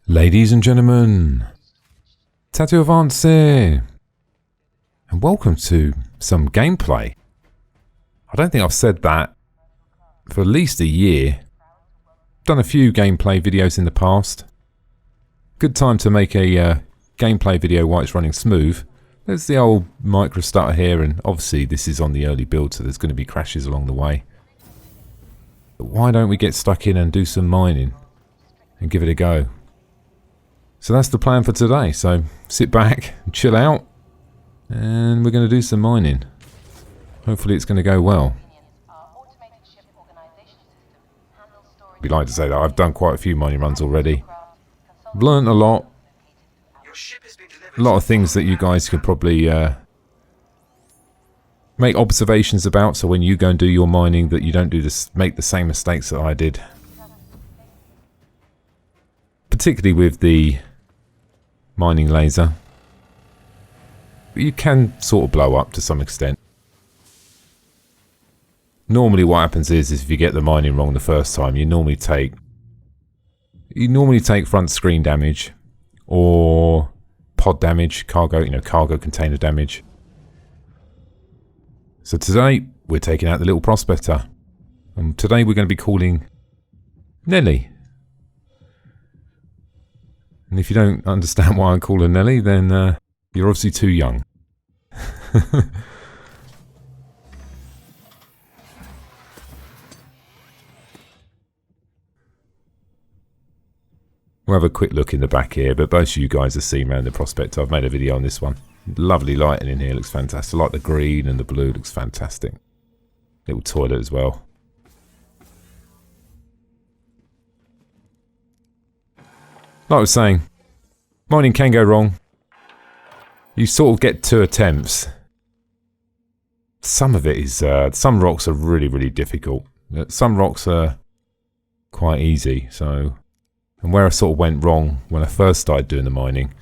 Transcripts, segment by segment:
Ladies and gentlemen, Tattoo Avance here, and welcome to some gameplay. I don't think I've said that for at least a year. Done a few gameplay videos in the past. Good time to make a gameplay video while it's running smooth. There's the old micro starter here, and obviously this is on the early build, so there's going to be crashes along the way. But why don't we get stuck in and do some mining and give it a go? So that's the plan for today. So sit back, chill out, and we're going to do some mining. Hopefully it's going to go well. I'd like to say that I've done quite a few mining runs already. I've learned a lot. A lot of things that you guys could probably make observations about, so when you go and do your mining that you don't do this, make the same mistakes that I did. Particularly with the mining laser. But you can sort of blow up to some extent. Normally what happens is if you get the mining wrong the first time, you normally take front screen damage or pod damage, cargo container damage. So today we're taking out the little prospector, and today we're going to be calling Nelly. And if you don't understand why I call her Nelly, then you're obviously too young. We'll have a quick look in the back here, but most of you guys have seen around the prospector. I've made a video on this one. Lovely lighting in here, looks fantastic. I like the green and the blue, looks fantastic. Little toilet as well. Like I was saying, mining can go wrong. You sort of get 2 attempts. Some of it is, some rocks are really, really difficult. Some rocks are quite easy, so... And where I sort of went wrong when I first started doing the mining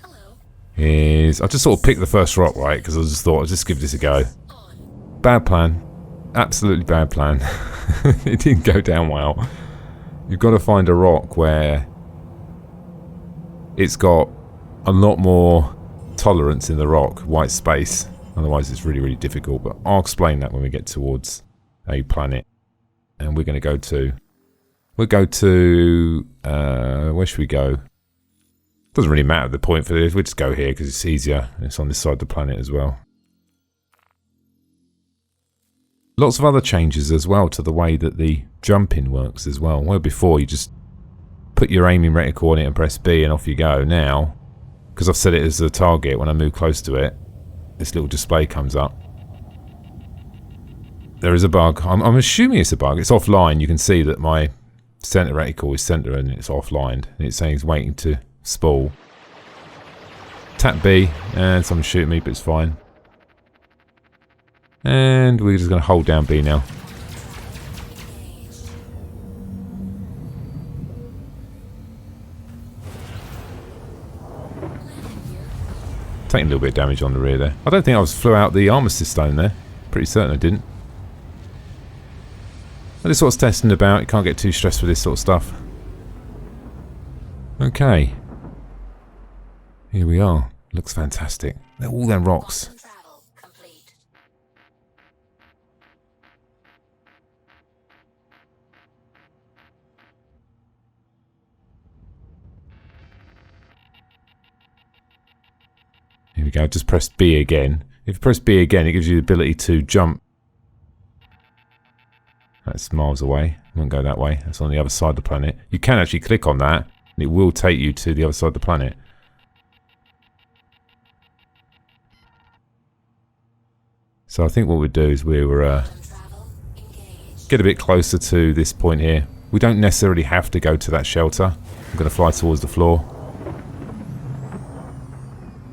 is I just sort of picked the first rock, right? Because I just thought I'd just give this a go. Bad plan. Absolutely bad plan. It didn't go down well. You've got to find a rock where it's got a lot more tolerance in the rock, white space. Otherwise it's really, really difficult. But I'll explain that when we get towards a planet. And we're going to go to... We'll go to... where should we go? Doesn't really matter the point for this. We'll just go here because it's easier. It's on this side of the planet as well. Lots of other changes as well to the way that the jumping works as well. Where before you just put your aiming reticle on it and press B and off you go. Now, because I've set it as a target, when I move close to it, this little display comes up. There is a bug. I'm assuming it's a bug. It's offline. You can see that my center reticle is center and it's offline. And it's saying it's waiting to spool. Tap B and someone's shooting me, but it's fine. And we're just going to hold down B now. Taking a little bit of damage on the rear there. I don't think I flew out the armistice stone there. Pretty certain I didn't. But this is what's testing about. You can't get too stressed with this sort of stuff. Okay. Here we are. Looks fantastic. They're all them rocks. Here we go. Just press B again. If you press B again, it gives you the ability to jump. That's miles away. I won't go that way. That's on the other side of the planet. You can actually click on that, and it will take you to the other side of the planet. So I think what we'll do is we'll get a bit closer to this point here. We don't necessarily have to go to that shelter. I'm going to fly towards the floor.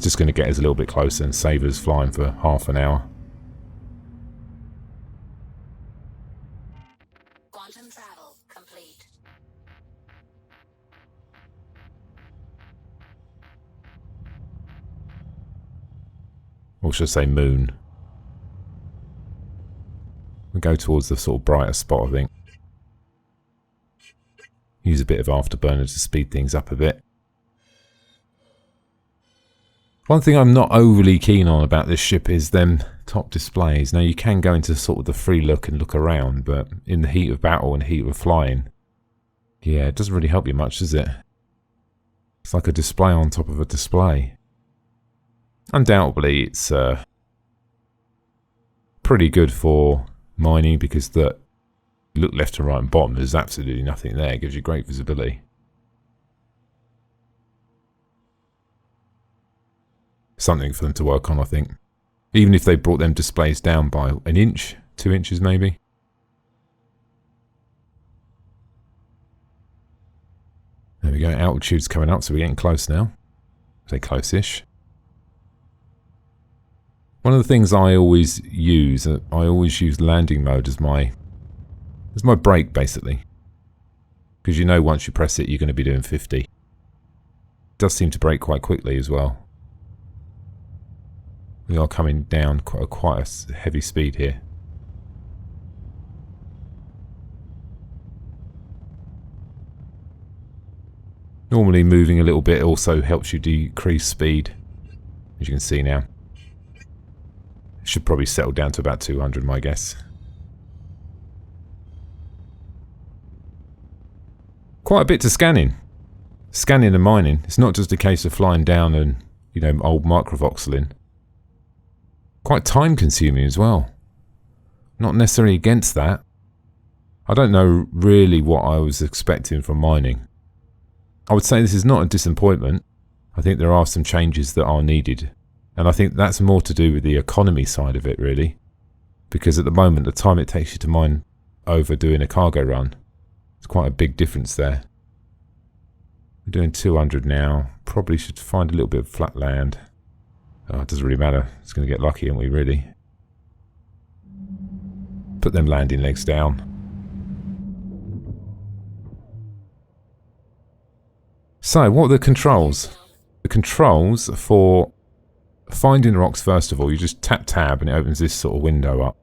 Just going to get us a little bit closer and save us flying for half an hour. Quantum travel complete. Or should I say moon? We'll go towards the sort of brighter spot, I think. Use a bit of afterburner to speed things up a bit. One thing I'm not overly keen on about this ship is them top displays. Now you can go into sort of the free look and look around, but in the heat of battle and heat of flying, yeah, it doesn't really help you much, does it? It's like a display on top of a display. Undoubtedly, it's pretty good for mining because you look left to right and bottom, there's absolutely nothing there. It gives you great visibility. Something for them to work on, I think. Even if they brought them displays down by an inch, 2 inches maybe. There we go, altitude's coming up, so we're getting close now. Say close-ish. One of the things I always use landing mode as my brake, basically. Because you know once you press it, you're going to be doing 50. It does seem to brake quite quickly as well. We are coming down quite a heavy speed here. Normally moving a little bit also helps you decrease speed, as you can see now. Should probably settle down to about 200, my guess. Quite a bit to scanning. Scanning and mining. It's not just a case of flying down and, old microvoxeling. Quite time consuming as well. Not necessarily against that. I don't know really what I was expecting from mining. I would say this is not a disappointment. I think there are some changes that are needed. And I think that's more to do with the economy side of it, really. Because at the moment, the time it takes you to mine over doing a cargo run, it's quite a big difference there. We're doing 200 now. Probably should find a little bit of flat land. Oh, it doesn't really matter. It's going to get lucky, aren't we, really? Put them landing legs down. So, what are the controls? The controls for finding rocks, first of all, you just tap tab and it opens this sort of window up.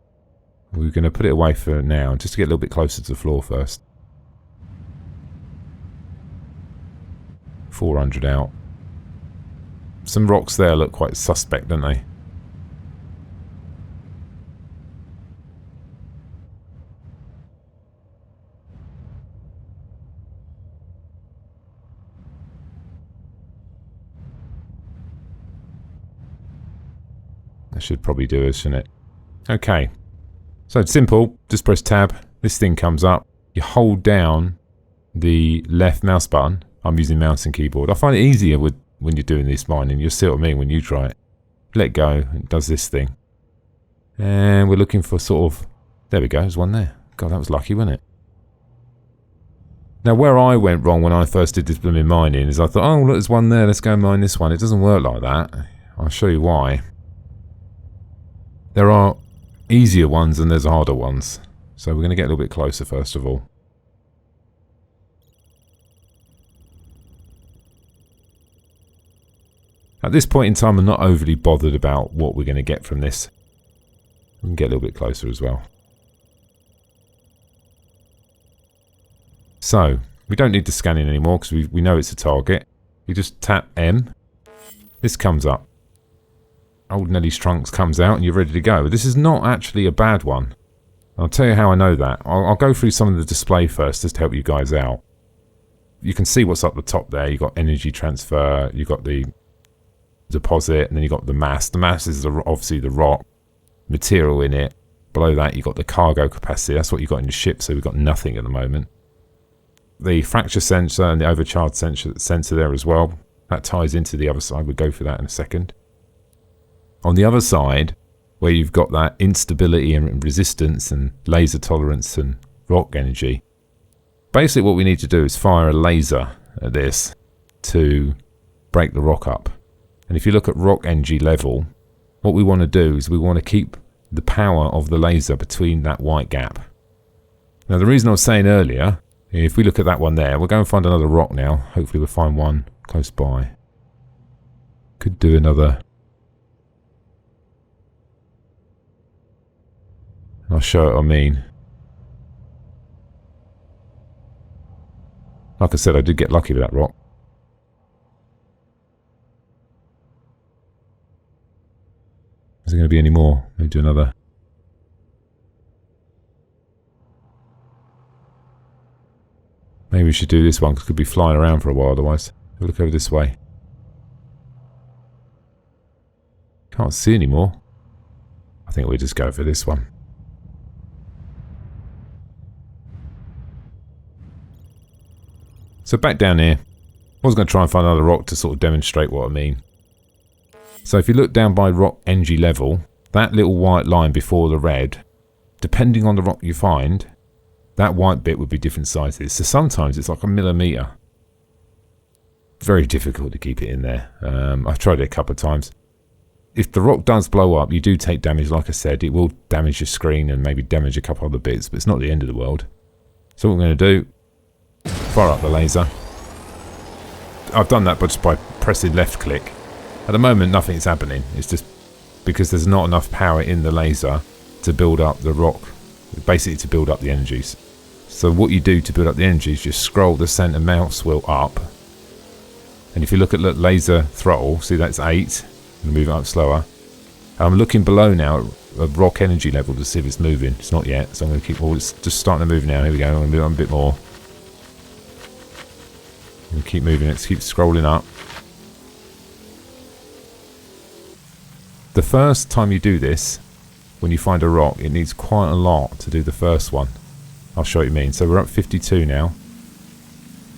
We're going to put it away for now, just to get a little bit closer to the floor first. 400 out. Some rocks there look quite suspect, don't they? That should probably do it, shouldn't it? Okay. So it's simple. Just press tab. This thing comes up. You hold down the left mouse button. I'm using mouse and keyboard. I find it easier when you're doing this mining. You'll see what I mean when you try it. Let go. It does this thing. And we're looking for sort of... There we go. There's one there. God, that was lucky, wasn't it? Now, where I went wrong when I first did this blooming mining is I thought, oh, look, there's one there. Let's go mine this one. It doesn't work like that. I'll show you why. There are easier ones and there's harder ones. So we're going to get a little bit closer first of all. At this point in time, I'm not overly bothered about what we're going to get from this. We can get a little bit closer as well. So, we don't need the scanning anymore because we know it's a target. You just tap M. This comes up. Old Nelly's Trunks comes out and you're ready to go. This is not actually a bad one. I'll tell you how I know that. I'll go through some of the display first just to help you guys out. You can see what's up the top there. You've got energy transfer, you've got the deposit, and then you've got the mass. The mass is obviously the rock material in it. Below that you've got the cargo capacity. That's what you've got in your ship, so we've got nothing at the moment. The fracture sensor and the overcharge sensor there as well. That ties into the other side. We'll go through that in a second. On the other side, where you've got that instability and resistance and laser tolerance and rock energy, basically what we need to do is fire a laser at this to break the rock up. And if you look at rock energy level, what we want to do is we want to keep the power of the laser between that white gap. Now the reason I was saying earlier, if we look at that one there, we'll go and find another rock now. Hopefully we'll find one close by. Could do another. I'll show it what I mean. Like I said, I did get lucky with that rock. Is there going to be any more? Let me do another. Maybe we should do this one because it could be flying around for a while otherwise. Have a look over this way. Can't see any more. I think we'll just go for this one. So back down here. I was going to try and find another rock to sort of demonstrate what I mean. So if you look down by rock energy level, that little white line before the red, depending on the rock you find, that white bit would be different sizes. So sometimes it's like a millimetre. Very difficult to keep it in there. I've tried it a couple of times. If the rock does blow up, you do take damage, like I said. It will damage your screen and maybe damage a couple other bits, but it's not the end of the world. So what we're going to do, fire up the laser. I've done that just by pressing left click. At the moment, nothing's happening. It's just because there's not enough power in the laser to build up the rock, basically to build up the energies. So what you do to build up the energies, just scroll the center mouse wheel up. And if you look at the laser throttle, see that's 8. I'm going to move it up slower. I'm looking below now at rock energy level to see if it's moving. It's not yet, so I'm going to keep, well, it's just starting to move now. Here we go, I'm going to move on a bit more. And keep moving it, keep scrolling up. The first time you do this, when you find a rock, it needs quite a lot to do the first one. I'll show you what you mean. So we're up 52 now.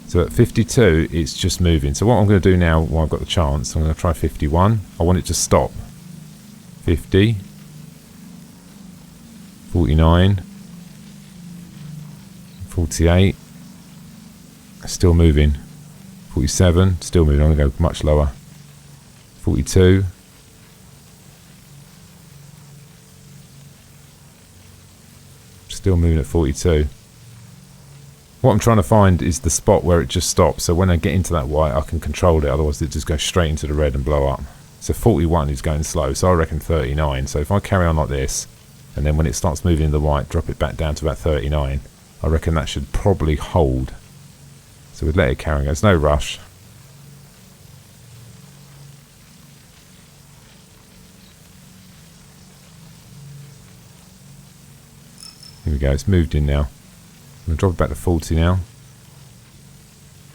So at 52, it's just moving. So what I'm going to do now, while I've got the chance, I'm going to try 51. I want it to stop. 50. 49. 48. Still moving. 47. Still moving. I'm going to go much lower. 42. Still moving at 42. What I'm trying to find is the spot where it just stops, so when I get into that white I can control it, otherwise it just goes straight into the red and blow up. So 41 is going slow, so I reckon 39. So if I carry on like this, and then when it starts moving in the white, drop it back down to about 39, I reckon that should probably hold. So we'd let it carry on. There's no rush. Here we go, it's moved in now. I'm going to drop it back to 40 now.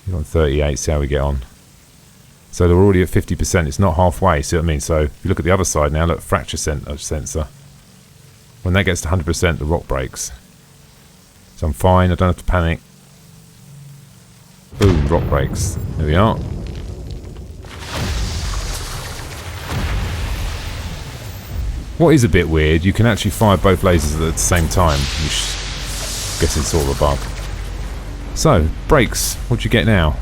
You're on 38, see how we get on. So they're already at 50%, it's not halfway, see what I mean? So if you look at the other side now, look, fracture sensor. When that gets to 100%, the rock breaks. So I'm fine, I don't have to panic. Boom, rock breaks. There we are. What is a bit weird, you can actually fire both lasers at the same time, which I guess it's sort of a bug. So, brakes, what do you get now?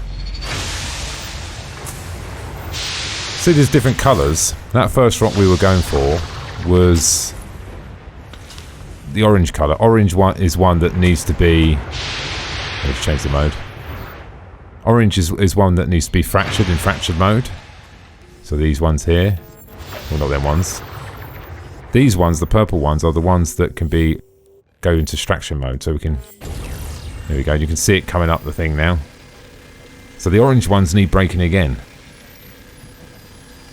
See, there's different colours. That first rock we were going for was the orange colour. Orange one is one that needs to be... Let's change the mode. Orange is one that needs to be fractured in fractured mode. So these ones here, well, not them ones. These ones, the purple ones, are the ones that can go into extraction mode. So we can, there we go, you can see it coming up the thing now. So the orange ones need braking again.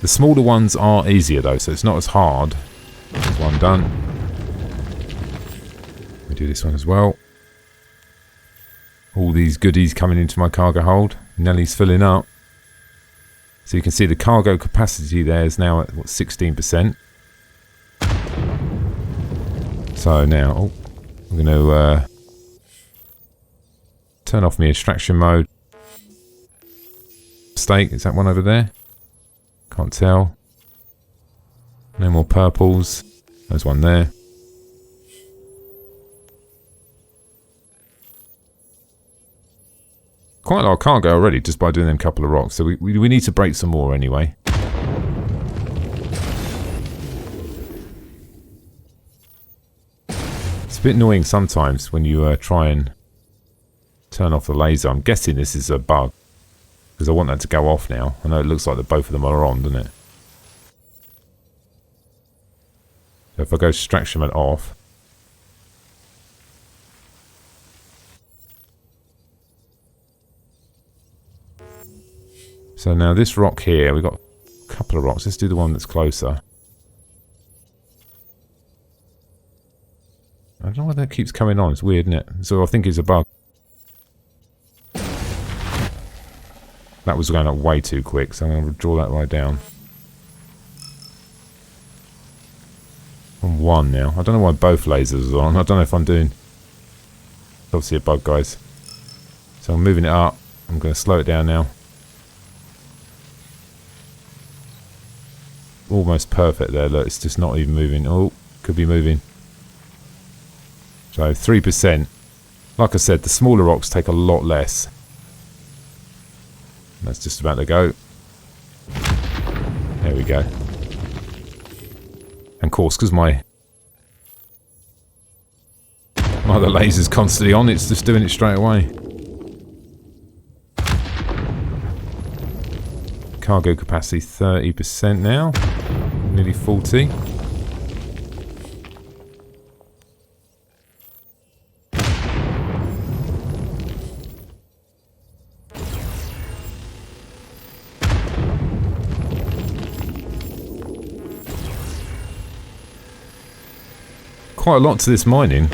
The smaller ones are easier though, so it's not as hard. There's one done. We do this one as well. All these goodies coming into my cargo hold. Nellie's filling up. So you can see the cargo capacity there is now at what, 16%. So now, I'm going to turn off my extraction mode. Stake, is that one over there? Can't tell. No more purples. There's one there. Quite a lot of cargo already just by doing them couple of rocks. So we need to break some more anyway. It's a bit annoying sometimes when you try and turn off the laser. I'm guessing this is a bug because I want that to go off now. I know it looks like that both of them are on, doesn't it? So if I go extraction mode off, so now this rock here, we've got a couple of rocks. Let's do the one that's closer. don't know why that keeps coming on. It's weird, isn't it? So I think it's a bug. That was going up way too quick, so I'm going to draw that right down. On 1 now. I don't know why both lasers are on. I don't know if I'm doing... It's obviously a bug, guys. So I'm moving it up. I'm going to slow it down now. Almost perfect there. Look, it's just not even moving. Oh, could be moving. So 3%. Like I said, the smaller rocks take a lot less. That's just about to go. There we go. And of course, because my other laser's constantly on, it's just doing it straight away. Cargo capacity 30% now. Nearly 40. Quite a lot to this mining.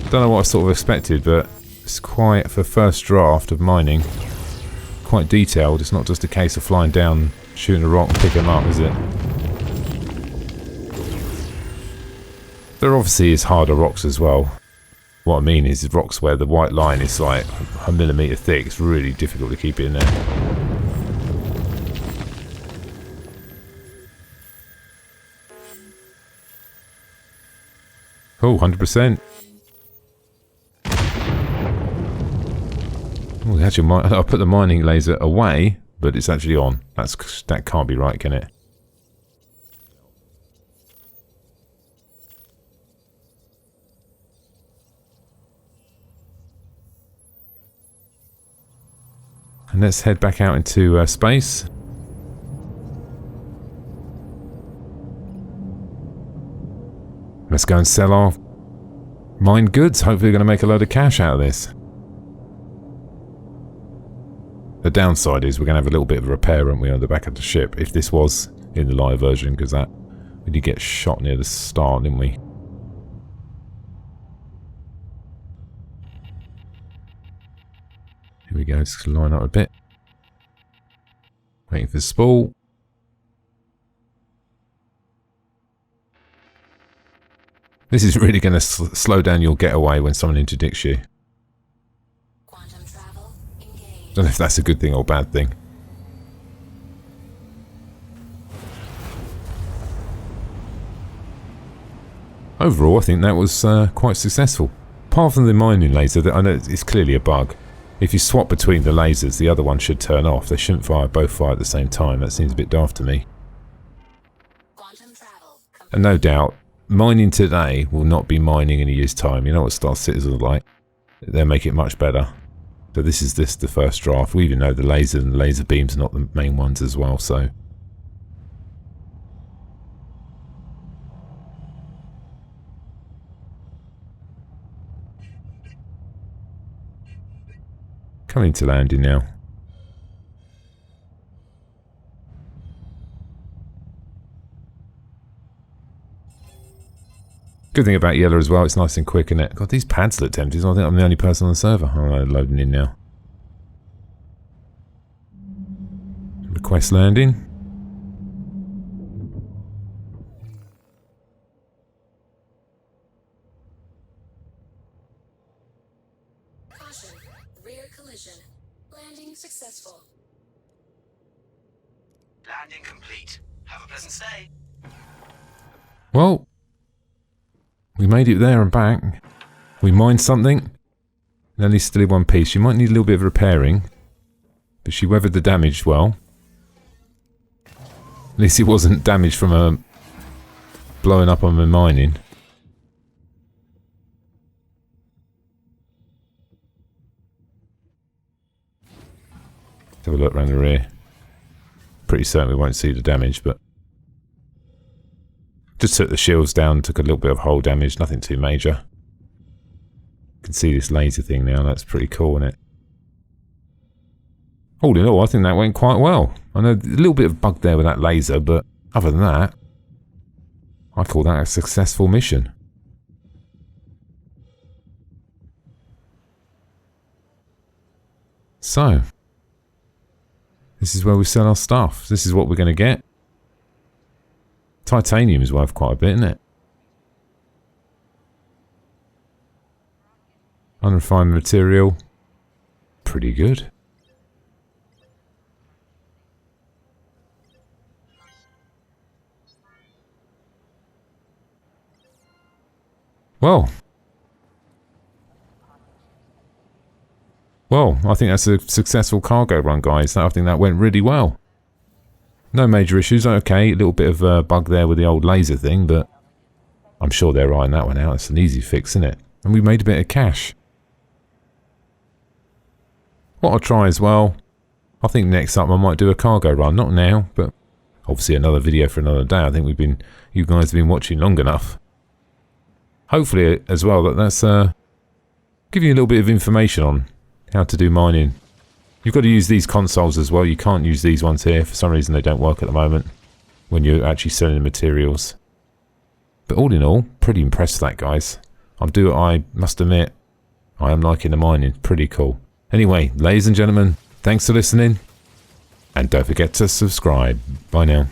Don't know what I sort of expected, but it's quite, for first draft of mining, quite detailed. It's not just a case of flying down, shooting a rock and picking them up, is it? There obviously is harder rocks as well. What I mean is rocks where the white line is like a millimetre thick. It's really difficult to keep it in there. Oh, 100%. Oh, actually, I'll put the mining laser away, but it's actually on. That can't be right, can it? And let's head back out into space. Let's go and sell our mined goods. Hopefully we're going to make a load of cash out of this. The downside is we're going to have a little bit of a repair, aren't we, on the back of the ship, if this was in the live version, because we did get shot near the start, didn't we? Here we go, just line up a bit. Waiting for the spool. This is really going to slow down your getaway when someone interdicts you. Quantum travel engaged. Don't know if that's a good thing or bad thing. Overall, I think that was quite successful. Apart from the mining laser, that I know it's clearly a bug. If you swap between the lasers, the other one should turn off. They shouldn't both fire at the same time. That seems a bit daft to me. Quantum travel complete. And no doubt, mining today will not be mining in a year's time. You know what Star Citizen are like? They'll make it much better. So this is the first draft. We even know the laser and the laser beams are not the main ones as well, so... Coming to landing now. Good thing about Yellow as well, it's nice and quick, isn't it? God, these pads look tempting. I think I'm the only person on the server. Oh, they're loading in now. Request landing. Caution. Rear collision. Landing successful. Landing complete. Have a pleasant stay. Well, we made it there and back. We mined something. Only still in one piece. She might need a little bit of repairing, but she weathered the damage well. At least it wasn't damaged from her blowing up on the mining. Let's have a look around the rear. Pretty certain we won't see the damage, but just took the shields down, took a little bit of hull damage, nothing too major. You can see this laser thing now, that's pretty cool, isn't it? All in all, I think that went quite well. I know a little bit of bug there with that laser, but other than that, I call that a successful mission. So, this is where we sell our stuff. This is what we're going to get. Titanium is worth quite a bit, isn't it? Unrefined material. Pretty good. Well, I think that's a successful cargo run, guys. I think that went really well. No major issues. Okay, a little bit of a bug there with the old laser thing, but I'm sure they're ironing that one out. It's an easy fix, isn't it? And we made a bit of cash. What I'll try as well, I think next up I might do a cargo run. Not now, but obviously another video for another day. I think you guys have been watching long enough. Hopefully as well that's give you a little bit of information on how to do mining. You've got to use these consoles as well. You can't use these ones here. For some reason they don't work at the moment when you're actually selling the materials. But all in all, pretty impressed with that, guys. I must admit, I am liking the mining. Pretty cool. Anyway, ladies and gentlemen, thanks for listening. And don't forget to subscribe. Bye now.